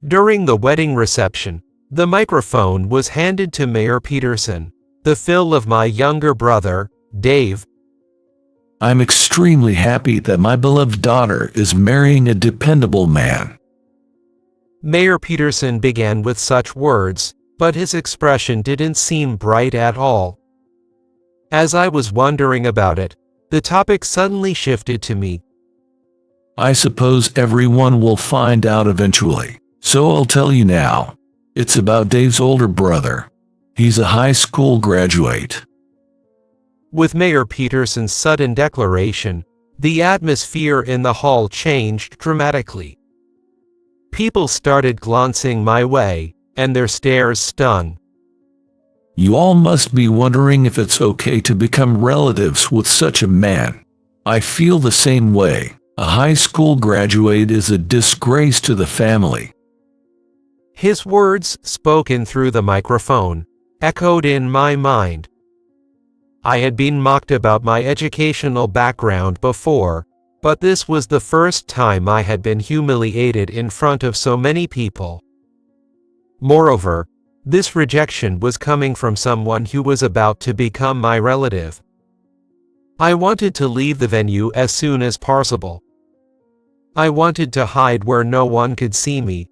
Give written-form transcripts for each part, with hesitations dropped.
During the wedding reception, the microphone was handed to Mayor Peterson, the fill of my younger brother, Dave. I'm extremely happy that my beloved daughter is marrying a dependable man. Mayor Peterson began with such words, but his expression didn't seem bright at all. As I was wondering about it, the topic suddenly shifted to me. I suppose everyone will find out eventually, so I'll tell you now. It's about Dave's older brother. He's a high school graduate. With Mayor Peterson's sudden declaration, the atmosphere in the hall changed dramatically. People started glancing my way, and their stares stung. You all must be wondering if it's okay to become relatives with such a man. I feel the same way. A high school graduate is a disgrace to the family. His words, spoken through the microphone, echoed in my mind. I had been mocked about my educational background before, but this was the first time I had been humiliated in front of so many people. Moreover, this rejection was coming from someone who was about to become my relative. I wanted to leave the venue as soon as possible. I wanted to hide where no one could see me.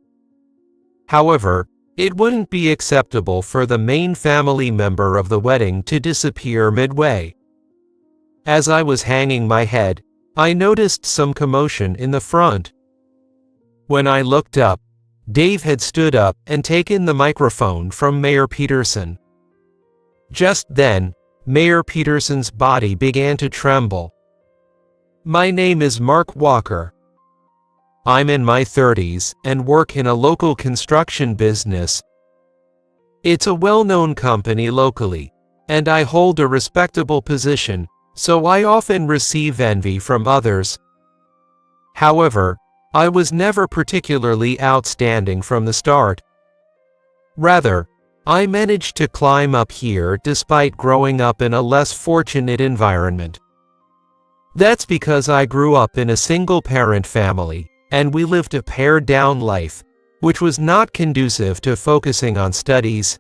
However, it wouldn't be acceptable for the main family member of the wedding to disappear midway. As I was hanging my head, I noticed some commotion in the front. When I looked up, Dave had stood up and taken the microphone from Mayor Peterson. Just then, Mayor Peterson's body began to tremble. My name is Mark Walker. I'm in my 30s and work in a local construction business. It's a well-known company locally, and I hold a respectable position, so I often receive envy from others. However, I was never particularly outstanding from the start. Rather, I managed to climb up here despite growing up in a less fortunate environment. That's because I grew up in a single-parent family, and we lived a pared-down life, which was not conducive to focusing on studies.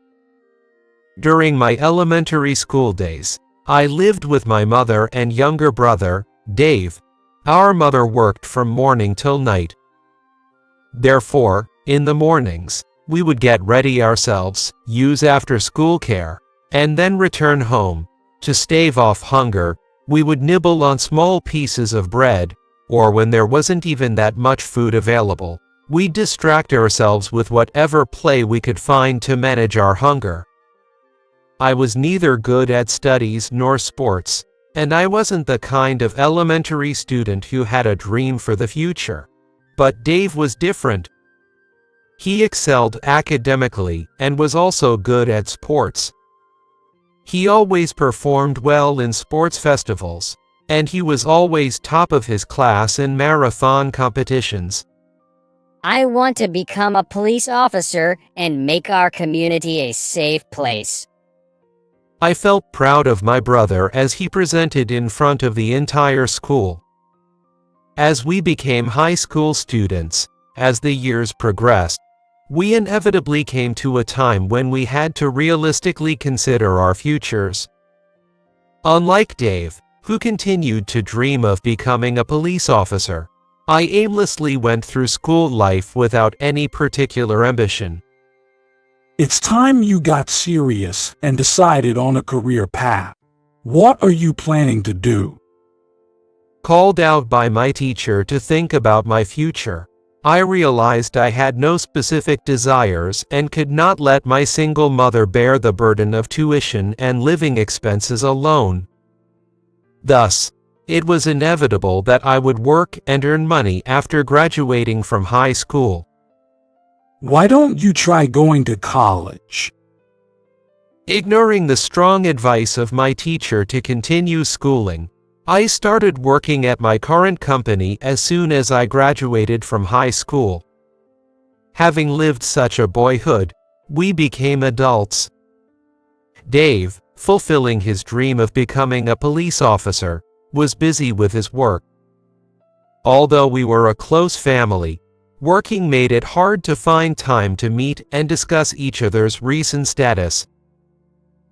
During my elementary school days, I lived with my mother and younger brother, Dave. Our mother worked from morning till night. Therefore, in the mornings, we would get ready ourselves, use after-school care, and then return home. To stave off hunger, we would nibble on small pieces of bread, or when there wasn't even that much food available, we'd distract ourselves with whatever play we could find to manage our hunger. I was neither good at studies nor sports, and I wasn't the kind of elementary student who had a dream for the future. But Dave was different. He excelled academically and was also good at sports. He always performed well in sports festivals, and he was always top of his class in marathon competitions. I want to become a police officer and make our community a safe place. I felt proud of my brother as he presented in front of the entire school. As we became high school students, as the years progressed, we inevitably came to a time when we had to realistically consider our futures. Unlike Dave, who continued to dream of becoming a police officer, I aimlessly went through school life without any particular ambition. It's time you got serious and decided on a career path. What are you planning to do? Called out by my teacher to think about my future, I realized I had no specific desires and could not let my single mother bear the burden of tuition and living expenses alone. Thus, it was inevitable that I would work and earn money after graduating from high school. Why don't you try going to college? Ignoring the strong advice of my teacher to continue schooling, I started working at my current company as soon as I graduated from high school. Having lived such a boyhood, we became adults. Dave, fulfilling his dream of becoming a police officer, was busy with his work. Although we were a close family, Working made it hard to find time to meet and discuss each other's recent status.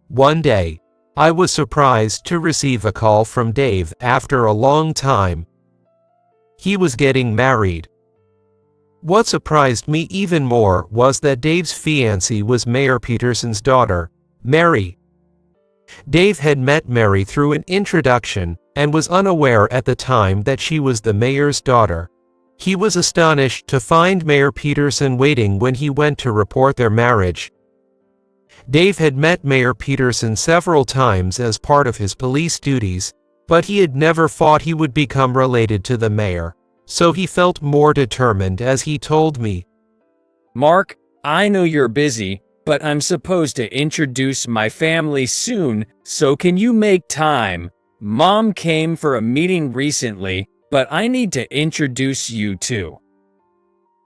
One day, I was surprised to receive a call from Dave after a long time. He was getting married. What surprised me even more was that Dave's fiancée was Mayor Peterson's daughter, Mary. Dave had met Mary through an introduction and was unaware at the time that she was the mayor's daughter. He was astonished to find Mayor Peterson waiting when he went to report their marriage. Dave had met Mayor Peterson several times as part of his police duties, but he had never thought he would become related to the mayor, so he felt more determined as he told me, "Mark, I know you're busy, but I'm supposed to introduce my family soon, so can you make time? Mom came for a meeting recently, but I need to introduce you too."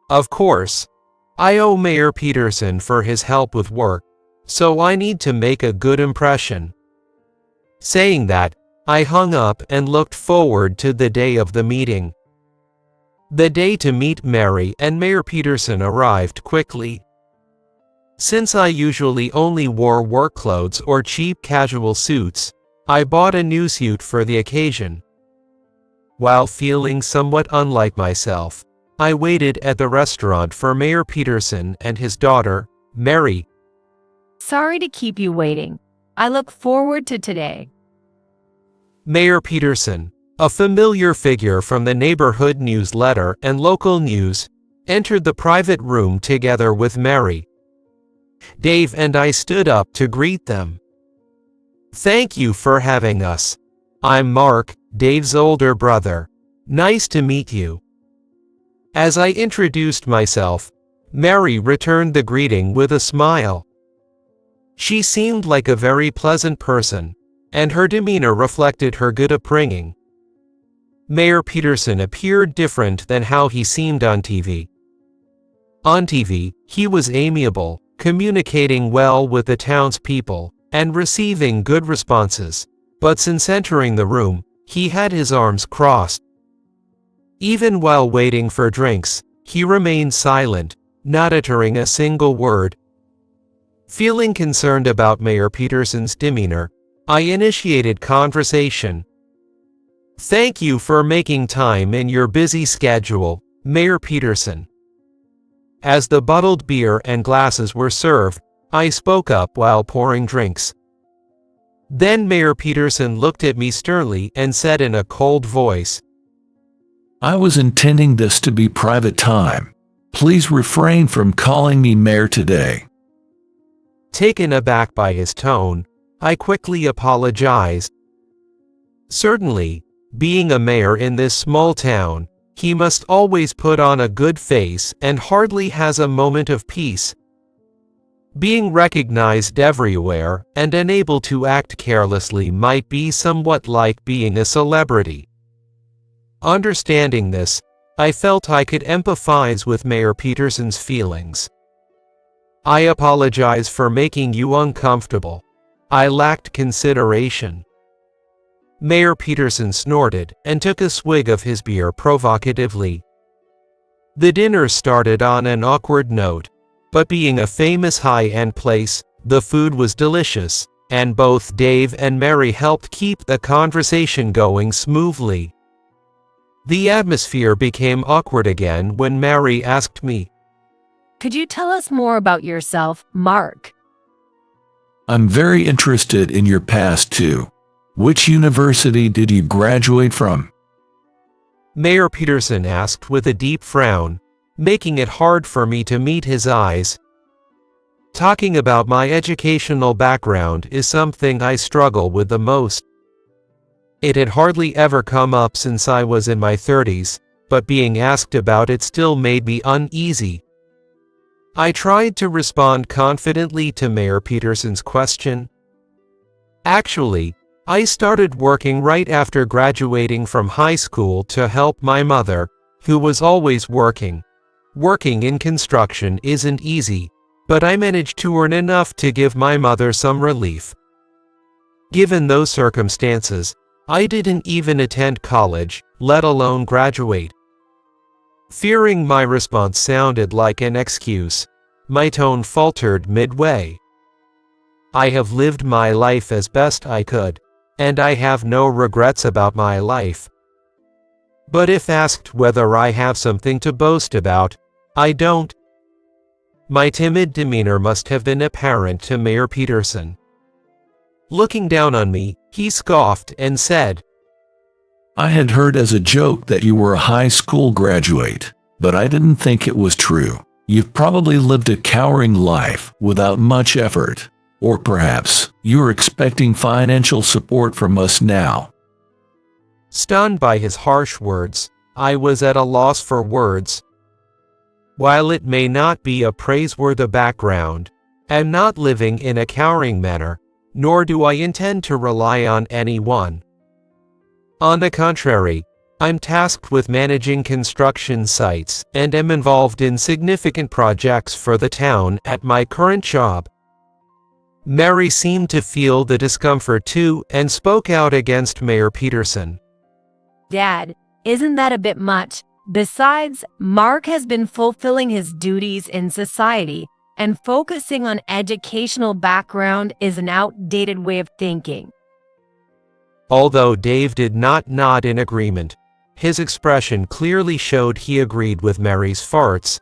"Of course. I owe Mayor Peterson for his help with work, so I need to make a good impression." Saying that, I hung up and looked forward to the day of the meeting. The day to meet Mary and Mayor Peterson arrived quickly. Since I usually only wore work clothes or cheap casual suits, I bought a new suit for the occasion. While feeling somewhat unlike myself, I waited at the restaurant for Mayor Peterson and his daughter, Mary. Sorry to keep you waiting. I look forward to today. Mayor Peterson, a familiar figure from the neighborhood newsletter and local news, entered the private room together with Mary. Dave and I stood up to greet them. "Thank you for having us. I'm Mark, Dave's older brother. Nice to meet you." As I introduced myself, Mary returned the greeting with a smile. She seemed like a very pleasant person, and her demeanor reflected her good upbringing. Mayor Peterson appeared different than how he seemed on TV. On TV, he was amiable, communicating well with the townspeople, and receiving good responses, but since entering the room, he had his arms crossed. Even while waiting for drinks, he remained silent, not uttering a single word. Feeling concerned about Mayor Peterson's demeanor, I initiated conversation. "Thank you for making time in your busy schedule, Mayor Peterson." As the bottled beer and glasses were served, I spoke up while pouring drinks. Then Mayor Peterson looked at me sternly and said in a cold voice, I was intending this to be private time. Please refrain from calling me mayor today. Taken aback by his tone, I quickly apologized. Certainly, being a mayor in this small town, he must always put on a good face and hardly has a moment of peace. Being recognized everywhere and unable to act carelessly might be somewhat like being a celebrity. Understanding this, I felt I could empathize with Mayor Peterson's feelings. "I apologize for making you uncomfortable. I lacked consideration." Mayor Peterson snorted and took a swig of his beer provocatively. The dinner started on an awkward note, but being a famous high-end place, the food was delicious, and both Dave and Mary helped keep the conversation going smoothly. The atmosphere became awkward again when Mary asked me, Could you tell us more about yourself, Mark? I'm very interested in your past too. Which university did you graduate from? Mayor Peterson asked with a deep frown, making it hard for me to meet his eyes. Talking about my educational background is something I struggle with the most. It had hardly ever come up since I was in my 30s, but being asked about it still made me uneasy. I tried to respond confidently to Mayor Peterson's question. Actually, I started working right after graduating from high school to help my mother, who was always working. Working in construction isn't easy, but I managed to earn enough to give my mother some relief. Given those circumstances, I didn't even attend college, let alone graduate. Fearing my response sounded like an excuse, my tone faltered midway. I have lived my life as best I could, and I have no regrets about my life. But if asked whether I have something to boast about, I don't. My timid demeanor must have been apparent to Mayor Peterson. Looking down on me, he scoffed and said, I had heard as a joke that you were a high school graduate, but I didn't think it was true. You've probably lived a cowering life without much effort. Or perhaps you're expecting financial support from us now. Stunned by his harsh words, I was at a loss for words. While it may not be a praiseworthy background, I'm not living in a cowering manner, nor do I intend to rely on anyone. On the contrary, I'm tasked with managing construction sites and am involved in significant projects for the town at my current job. Mary seemed to feel the discomfort too and spoke out against Mayor Peterson. Dad, isn't that a bit much? Besides, Mark has been fulfilling his duties in society, and focusing on educational background is an outdated way of thinking. Although Dave did not nod in agreement, his expression clearly showed he agreed with Mary's farts.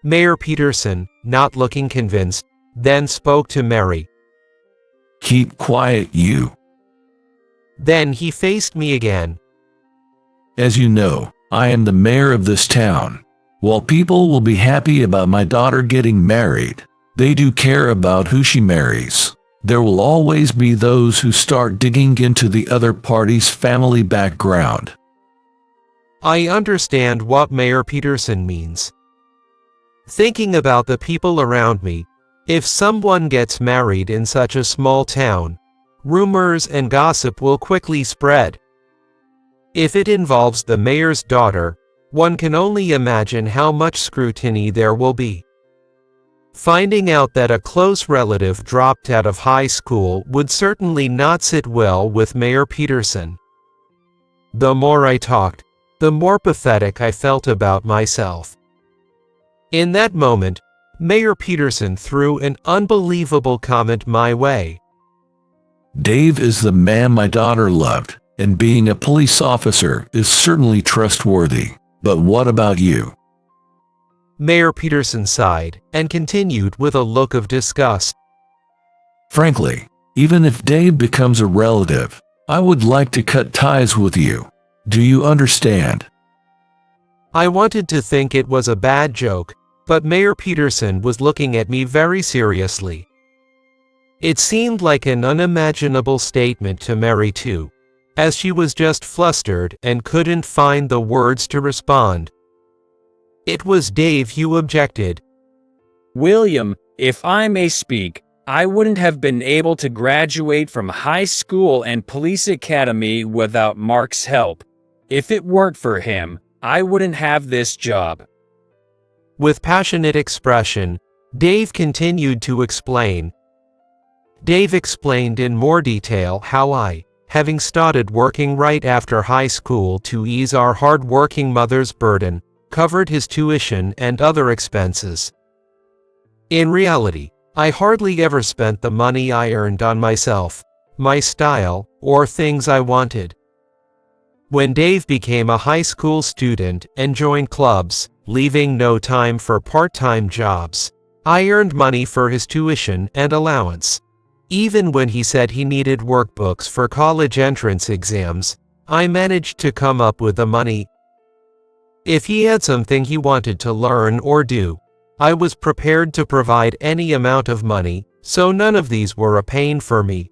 Mayor Peterson, not looking convinced, then spoke to Mary. Keep quiet, you. Then he faced me again. As you know, I am the mayor of this town. While people will be happy about my daughter getting married, they do care about who she marries. There will always be those who start digging into the other party's family background. I understand what Mayor Peterson means. Thinking about the people around me, if someone gets married in such a small town, rumors and gossip will quickly spread. If it involves the mayor's daughter, one can only imagine how much scrutiny there will be. Finding out that a close relative dropped out of high school would certainly not sit well with Mayor Peterson. The more I talked, the more pathetic I felt about myself. In that moment, Mayor Peterson threw an unbelievable comment my way. Dave is the man my daughter loved, and being a police officer is certainly trustworthy. But what about you? Mayor Peterson sighed and continued with a look of disgust. Frankly, even if Dave becomes a relative, I would like to cut ties with you. Do you understand? I wanted to think it was a bad joke, but Mayor Peterson was looking at me very seriously. It seemed like an unimaginable statement to Mary too, as she was just flustered and couldn't find the words to respond. It was Dave who objected. William, if I may speak, I wouldn't have been able to graduate from high school and police academy without Mark's help. If it weren't for him, I wouldn't have this job. With passionate expression, Dave continued to explain. Dave explained in more detail how I, having started working right after high school to ease our hard-working mother's burden, covered his tuition and other expenses. In reality, I hardly ever spent the money I earned on myself, my style, or things I wanted. When Dave became a high school student and joined clubs, leaving no time for part-time jobs, I earned money for his tuition and allowance. Even when he said he needed workbooks for college entrance exams, I managed to come up with the money. If he had something he wanted to learn or do, I was prepared to provide any amount of money, so none of these were a pain for me.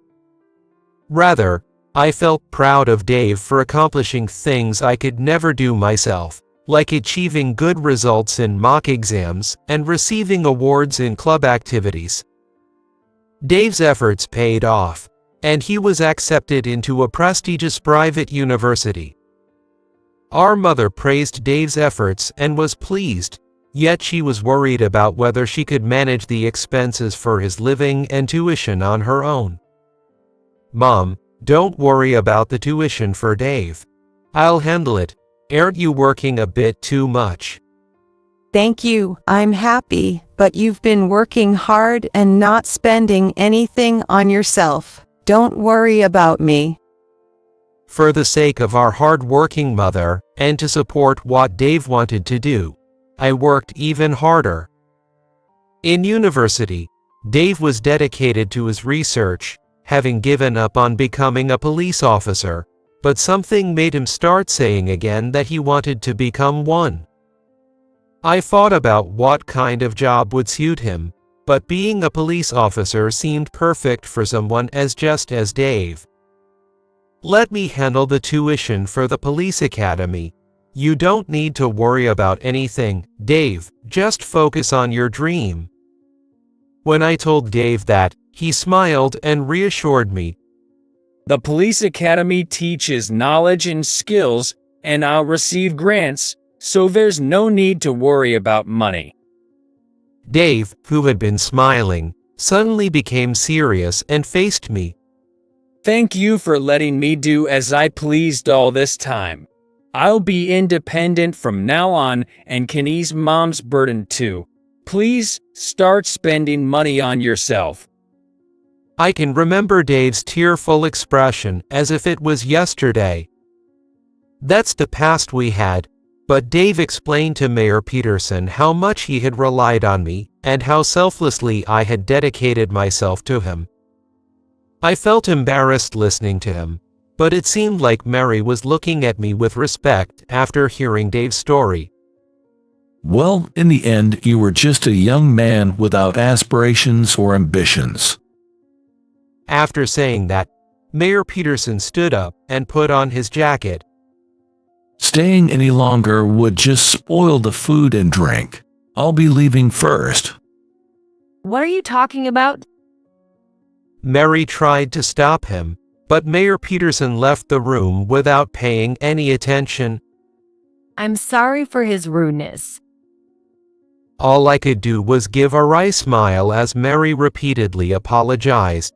Rather, I felt proud of Dave for accomplishing things I could never do myself, like achieving good results in mock exams and receiving awards in club activities. Dave's efforts paid off, and he was accepted into a prestigious private university. Our mother praised Dave's efforts and was pleased, yet she was worried about whether she could manage the expenses for his living and tuition on her own. "Mom, don't worry about the tuition for Dave. I'll handle it," Aren't you working a bit too much? Thank you, I'm happy, but you've been working hard and not spending anything on yourself. Don't worry about me. For the sake of our hard-working mother, and to support what Dave wanted to do, I worked even harder. In university, Dave was dedicated to his research, having given up on becoming a police officer, but something made him start saying again that he wanted to become one. I thought about what kind of job would suit him, but being a police officer seemed perfect for someone just as Dave. Let me handle the tuition for the police academy. You don't need to worry about anything, Dave, just focus on your dream. When I told Dave that, he smiled and reassured me. The police academy teaches knowledge and skills, and I'll receive grants, so there's no need to worry about money. Dave, who had been smiling, suddenly became serious and faced me. Thank you for letting me do as I pleased all this time. I'll be independent from now on and can ease Mom's burden too. Please, start spending money on yourself. I can remember Dave's tearful expression as if it was yesterday. That's the past we had, but Dave explained to Mayor Peterson how much he had relied on me and how selflessly I had dedicated myself to him. I felt embarrassed listening to him, but it seemed like Mary was looking at me with respect after hearing Dave's story. Well, in the end, you were just a young man without aspirations or ambitions. After saying that, Mayor Peterson stood up and put on his jacket. Staying any longer would just spoil the food and drink. I'll be leaving first. What are you talking about? Mary tried to stop him, but Mayor Peterson left the room without paying any attention. I'm sorry for his rudeness. All I could do was give a wry smile as Mary repeatedly apologized.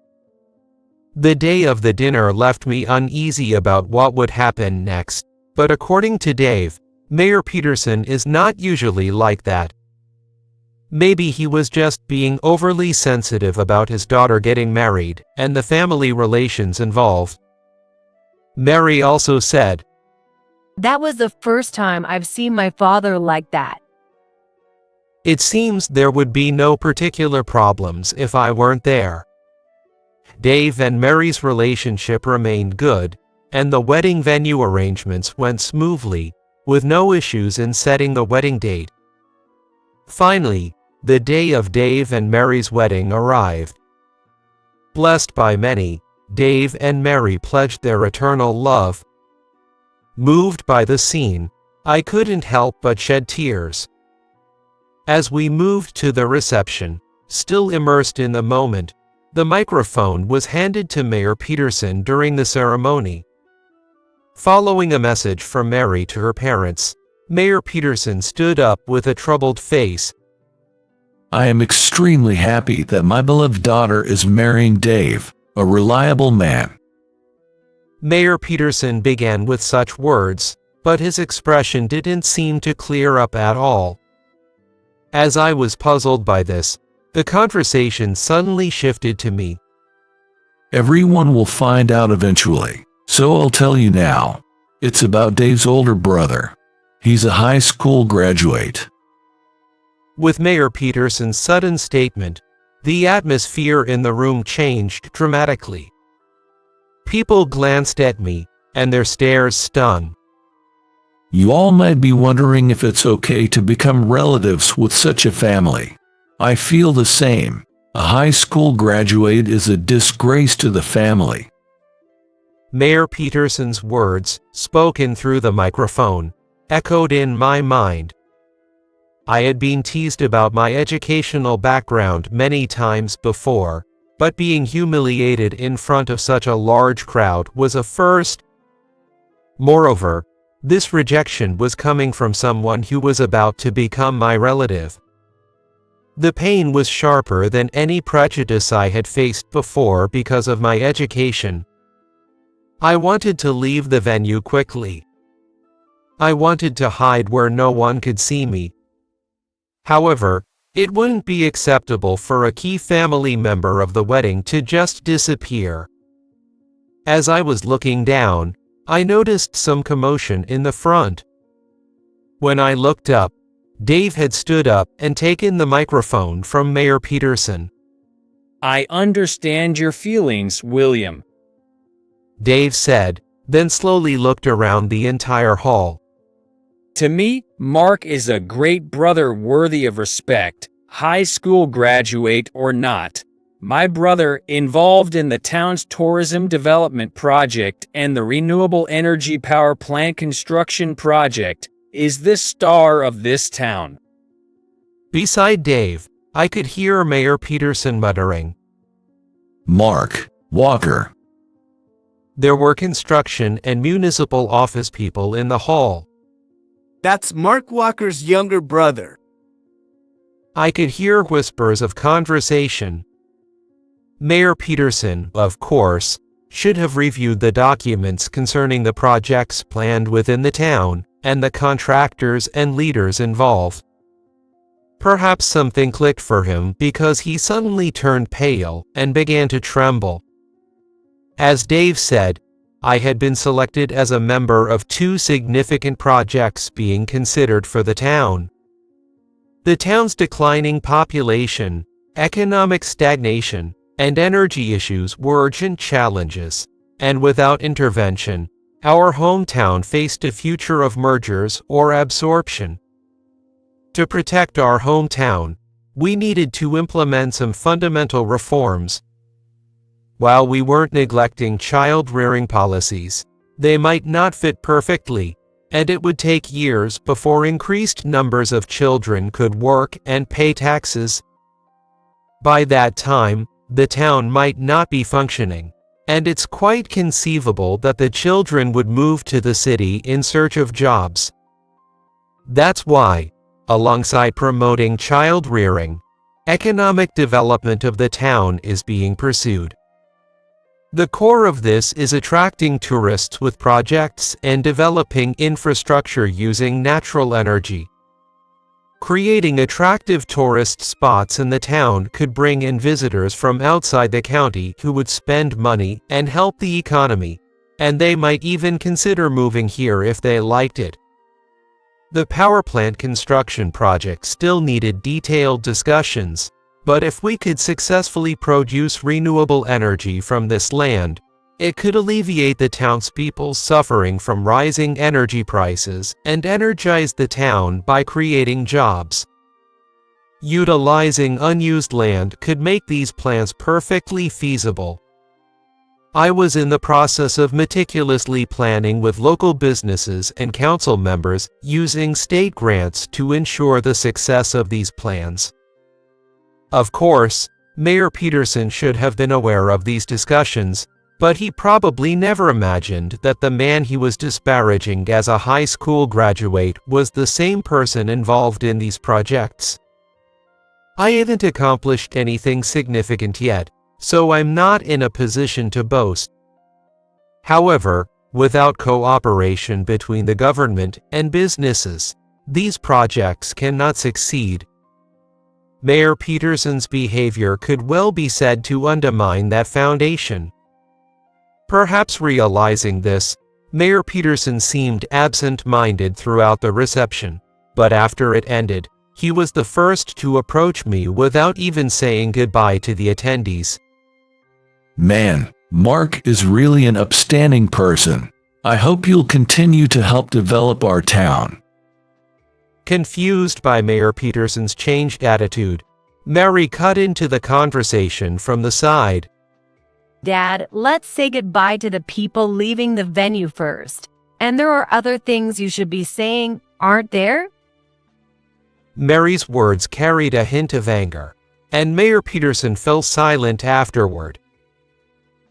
The day of the dinner left me uneasy about what would happen next, but according to Dave, Mayor Peterson is not usually like that. Maybe he was just being overly sensitive about his daughter getting married and the family relations involved. Mary also said, That was the first time I've seen my father like that. It seems there would be no particular problems if I weren't there. Dave and Mary's relationship remained good, and the wedding venue arrangements went smoothly, with no issues in setting the wedding date. Finally, the day of Dave and Mary's wedding arrived. Blessed by many, Dave and Mary pledged their eternal love. Moved by the scene, I couldn't help but shed tears. As we moved to the reception, still immersed in the moment, the microphone was handed to Mayor Peterson during the ceremony. Following a message from Mary to her parents, Mayor Peterson stood up with a troubled face. I am extremely happy that my beloved daughter is marrying Dave, a reliable man. Mayor Peterson began with such words, but his expression didn't seem to clear up at all. As I was puzzled by this, the conversation suddenly shifted to me. Everyone will find out eventually, so I'll tell you now. It's about Dave's older brother. He's a high school graduate. With Mayor Peterson's sudden statement, the atmosphere in the room changed dramatically. People glanced at me, and their stares stung. You all might be wondering if it's okay to become relatives with such a family. I feel the same. A high school graduate is a disgrace to the family. Mayor Peterson's words, spoken through the microphone, echoed in my mind. I had been teased about my educational background many times before, but being humiliated in front of such a large crowd was a first. Moreover, this rejection was coming from someone who was about to become my relative. The pain was sharper than any prejudice I had faced before because of my education. I wanted to leave the venue quickly. I wanted to hide where no one could see me. However, it wouldn't be acceptable for a key family member of the wedding to just disappear. As I was looking down, I noticed some commotion in the front. When I looked up, Dave had stood up and taken the microphone from Mayor Peterson. I understand your feelings, William. Dave said, then slowly looked around the entire hall. To me, Mark is a great brother worthy of respect, high school graduate or not. My brother, involved in the town's tourism development project and the renewable energy power plant construction project, is the star of this town. Beside Dave, I could hear Mayor Peterson muttering. Mark Walker. There were construction and municipal office people in the hall. That's Mark Walker's younger brother. I could hear whispers of conversation. Mayor Peterson, of course, should have reviewed the documents concerning the projects planned within the town and the contractors and leaders involved. Perhaps something clicked for him because he suddenly turned pale and began to tremble. As Dave said, I had been selected as a member of 2 significant projects being considered for the town. The town's declining population, economic stagnation, and energy issues were urgent challenges, and without intervention, our hometown faced a future of mergers or absorption. To protect our hometown, we needed to implement some fundamental reforms. While we weren't neglecting child-rearing policies, they might not fit perfectly, and it would take years before increased numbers of children could work and pay taxes. By that time, the town might not be functioning, and it's quite conceivable that the children would move to the city in search of jobs. That's why, alongside promoting child-rearing, economic development of the town is being pursued. The core of this is attracting tourists with projects and developing infrastructure using natural energy. Creating attractive tourist spots in the town could bring in visitors from outside the county who would spend money and help the economy, and they might even consider moving here if they liked it. The power plant construction project still needed detailed discussions, but if we could successfully produce renewable energy from this land, it could alleviate the townspeople's suffering from rising energy prices and energize the town by creating jobs. Utilizing unused land could make these plans perfectly feasible. I was in the process of meticulously planning with local businesses and council members using state grants to ensure the success of these plans. Of course, Mayor Peterson should have been aware of these discussions, but he probably never imagined that the man he was disparaging as a high school graduate was the same person involved in these projects. I haven't accomplished anything significant yet, so I'm not in a position to boast. However, without cooperation between the government and businesses, these projects cannot succeed. Mayor Peterson's behavior could well be said to undermine that foundation. Perhaps realizing this, Mayor Peterson seemed absent-minded throughout the reception, but after it ended, he was the first to approach me without even saying goodbye to the attendees. Man, Mark is really an upstanding person. I hope you'll continue to help develop our town. Confused by Mayor Peterson's changed attitude, Mary cut into the conversation from the side. Dad, let's say goodbye to the people leaving the venue first. And there are other things you should be saying, aren't there? Mary's words carried a hint of anger, and Mayor Peterson fell silent afterward.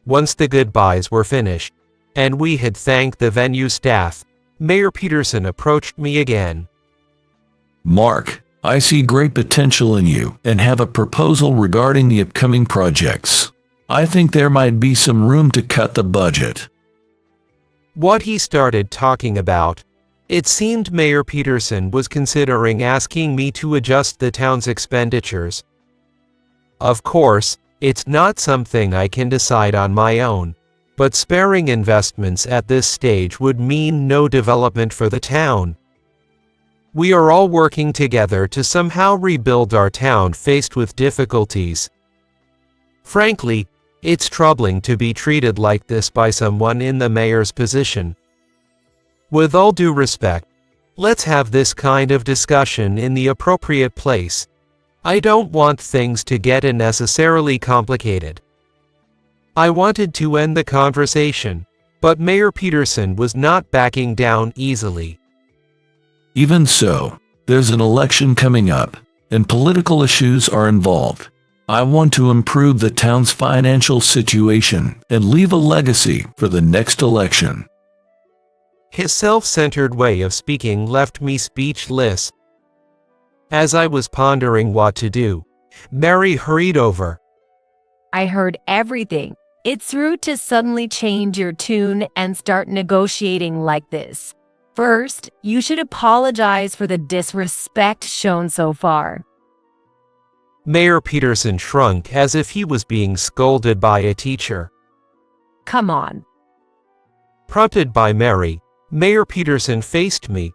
Once the goodbyes were finished, and we had thanked the venue staff, Mayor Peterson approached me again. Mark, I see great potential in you and have a proposal regarding the upcoming projects. I think there might be some room to cut the budget. What he started talking about. It seemed Mayor Peterson was considering asking me to adjust the town's expenditures. Of course, it's not something I can decide on my own, but sparing investments at this stage would mean no development for the town. We are all working together to somehow rebuild our town faced with difficulties. Frankly, it's troubling to be treated like this by someone in the mayor's position. With all due respect, let's have this kind of discussion in the appropriate place. I don't want things to get unnecessarily complicated. I wanted to end the conversation, but Mayor Peterson was not backing down easily. Even so, there's an election coming up, and political issues are involved. I want to improve the town's financial situation and leave a legacy for the next election. His self-centered way of speaking left me speechless. As I was pondering what to do, Mary hurried over. I heard everything. It's rude to suddenly change your tune and start negotiating like this. First, you should apologize for the disrespect shown so far. Mayor Peterson shrunk as if he was being scolded by a teacher. Come on. Prompted by Mary, Mayor Peterson faced me.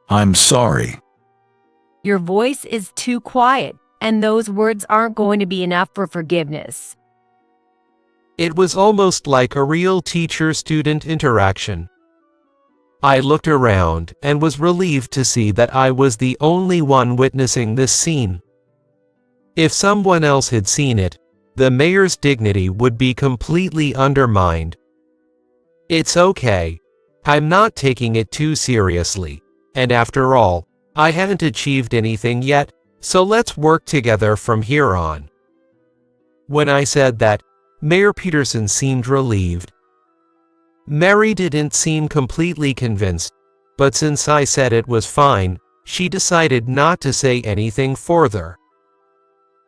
I'm sorry. Your voice is too quiet, and those words aren't going to be enough for forgiveness. It was almost like a real teacher-student interaction. I looked around and was relieved to see that I was the only one witnessing this scene. If someone else had seen it, the mayor's dignity would be completely undermined. It's okay. I'm not taking it too seriously, and after all, I haven't achieved anything yet, so let's work together from here on. When I said that, Mayor Peterson seemed relieved. Mary didn't seem completely convinced, but since I said it was fine, she decided not to say anything further.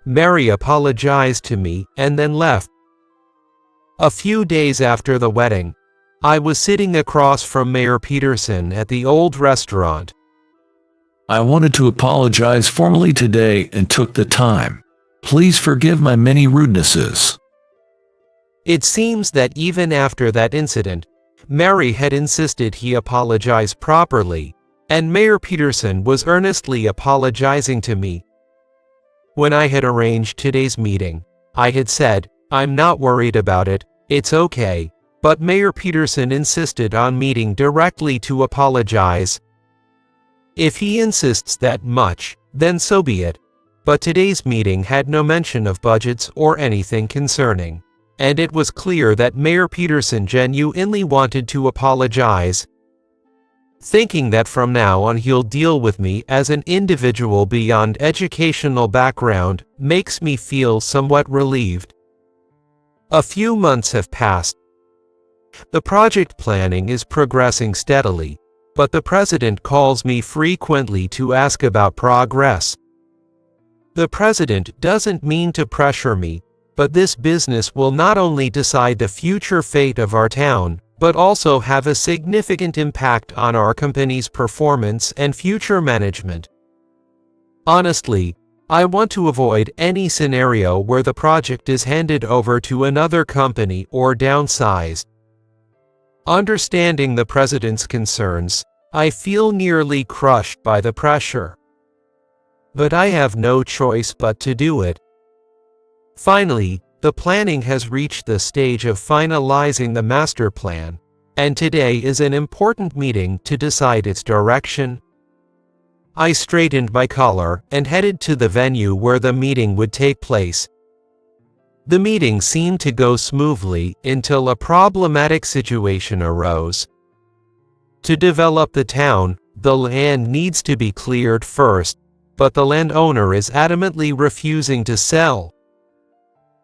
Mary apologized to me and then left. A few days after the wedding, I was sitting across from Mayor Peterson at the old restaurant. I wanted to apologize formally today and took the time. Please forgive my many rudenesses. It seems that even after that incident, Mary had insisted he apologize properly, and Mayor Peterson was earnestly apologizing to me. When I had arranged today's meeting, I had said, I'm not worried about it, it's okay, but Mayor Peterson insisted on meeting directly to apologize. If he insists that much, then so be it, but today's meeting had no mention of budgets or anything concerning, and it was clear that Mayor Peterson genuinely wanted to apologize. Thinking that from now on he'll deal with me as an individual beyond educational background makes me feel somewhat relieved. A few months have passed. The project planning is progressing steadily, but the president calls me frequently to ask about progress. The president doesn't mean to pressure me, but this business will not only decide the future fate of our town, but also have a significant impact on our company's performance and future management. Honestly, I want to avoid any scenario where the project is handed over to another company or downsized. Understanding the president's concerns, I feel nearly crushed by the pressure. But I have no choice but to do it. Finally, the planning has reached the stage of finalizing the master plan, and today is an important meeting to decide its direction. I straightened my collar and headed to the venue where the meeting would take place. The meeting seemed to go smoothly until a problematic situation arose. To develop the town, the land needs to be cleared first, but the landowner is adamantly refusing to sell.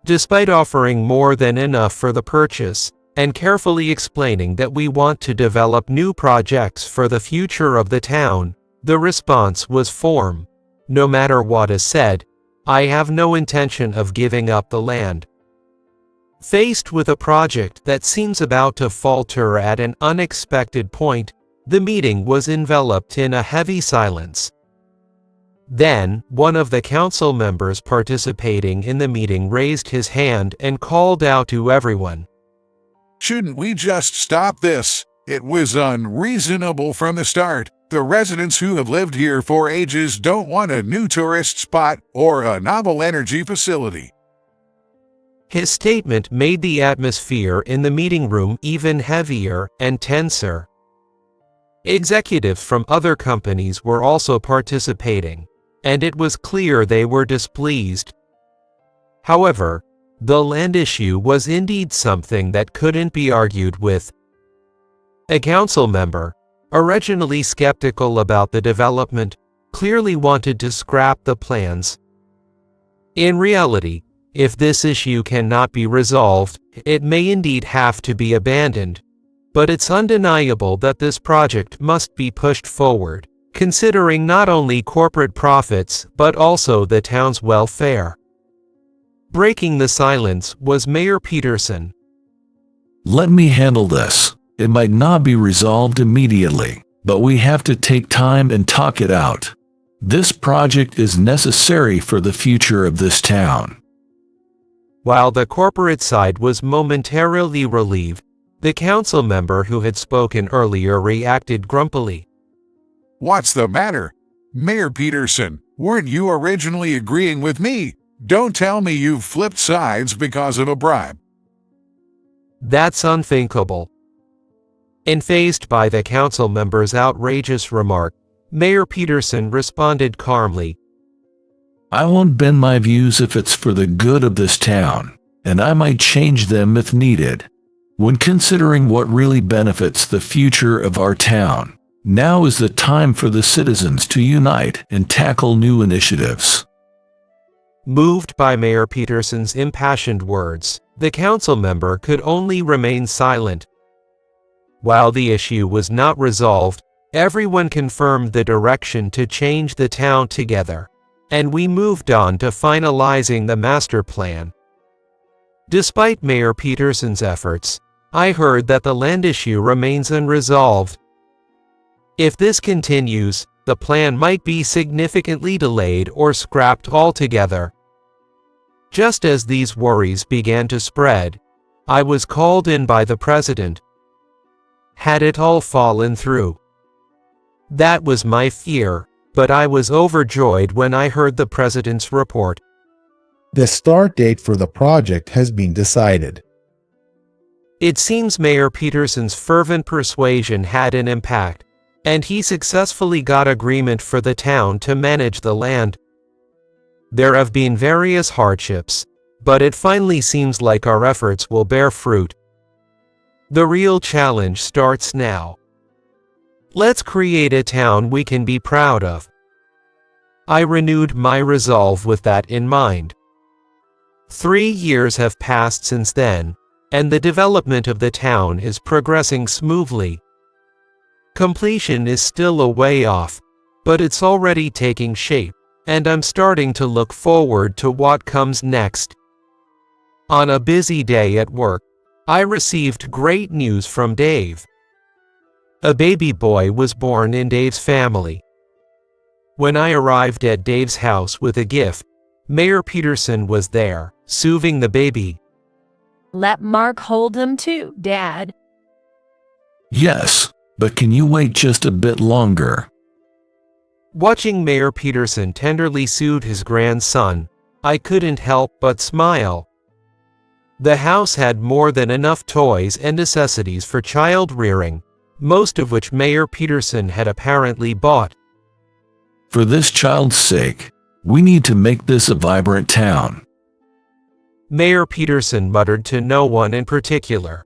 Despite offering more than enough for the purchase, and carefully explaining that we want to develop new projects for the future of the town, the response was firm. No matter what is said, I have no intention of giving up the land. Faced with a project that seems about to falter at an unexpected point, The meeting was enveloped in a heavy silence. Then, one of the council members participating in the meeting raised his hand and called out to everyone. Shouldn't we just stop this? It was unreasonable from the start. The residents who have lived here for ages don't want a new tourist spot or a novel energy facility. His statement made the atmosphere in the meeting room even heavier and tenser. Executives from other companies were also participating, and it was clear they were displeased. However, the land issue was indeed something that couldn't be argued with. A council member, originally skeptical about the development, clearly wanted to scrap the plans. In reality, if this issue cannot be resolved, it may indeed have to be abandoned. But it's undeniable that this project must be pushed forward, considering not only corporate profits but also the town's welfare. Breaking the silence was Mayor Peterson. Let me handle this. It might not be resolved immediately, but we have to take time and talk it out. This project is necessary for the future of this town. While the corporate side was momentarily relieved, the council member who had spoken earlier reacted grumpily. What's the matter? Mayor Peterson, weren't you originally agreeing with me? Don't tell me you've flipped sides because of a bribe. That's unthinkable. Enfazed by the council member's outrageous remark, Mayor Peterson responded calmly. I won't bend my views if it's for the good of this town, and I might change them if needed. When considering what really benefits the future of our town, now is the time for the citizens to unite and tackle new initiatives. Moved by Mayor Peterson's impassioned words, the council member could only remain silent. While the issue was not resolved, everyone confirmed the direction to change the town together, and we moved on to finalizing the master plan. Despite Mayor Peterson's efforts, I heard that the land issue remains unresolved. If this continues, the plan might be significantly delayed or scrapped altogether. Just as these worries began to spread, I was called in by the president. Had it all fallen through? That was my fear, but I was overjoyed when I heard the president's report. The start date for the project has been decided. It seems Mayor Peterson's fervent persuasion had an impact, and he successfully got agreement for the town to manage the land. There have been various hardships, but it finally seems like our efforts will bear fruit. The real challenge starts now. Let's create a town we can be proud of. I renewed my resolve with that in mind. 3 years have passed since then, and the development of the town is progressing smoothly. Completion is still a way off, but it's already taking shape, and I'm starting to look forward to what comes next. On a busy day at work, I received great news from Dave. A baby boy was born in Dave's family. When I arrived at Dave's house with a gift, Mayor Peterson was there, soothing the baby. Let Mark hold him too, Dad. Yes, but can you wait just a bit longer? Watching Mayor Peterson tenderly soothe his grandson, I couldn't help but smile. The house had more than enough toys and necessities for child rearing, most of which Mayor Peterson had apparently bought. For this child's sake, we need to make this a vibrant town. Mayor Peterson muttered to no one in particular.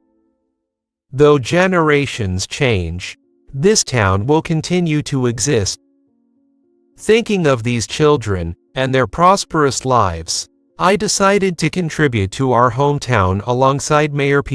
Though generations change, this town will continue to exist. Thinking of these children and their prosperous lives, I decided to contribute to our hometown alongside Mayor Peterson.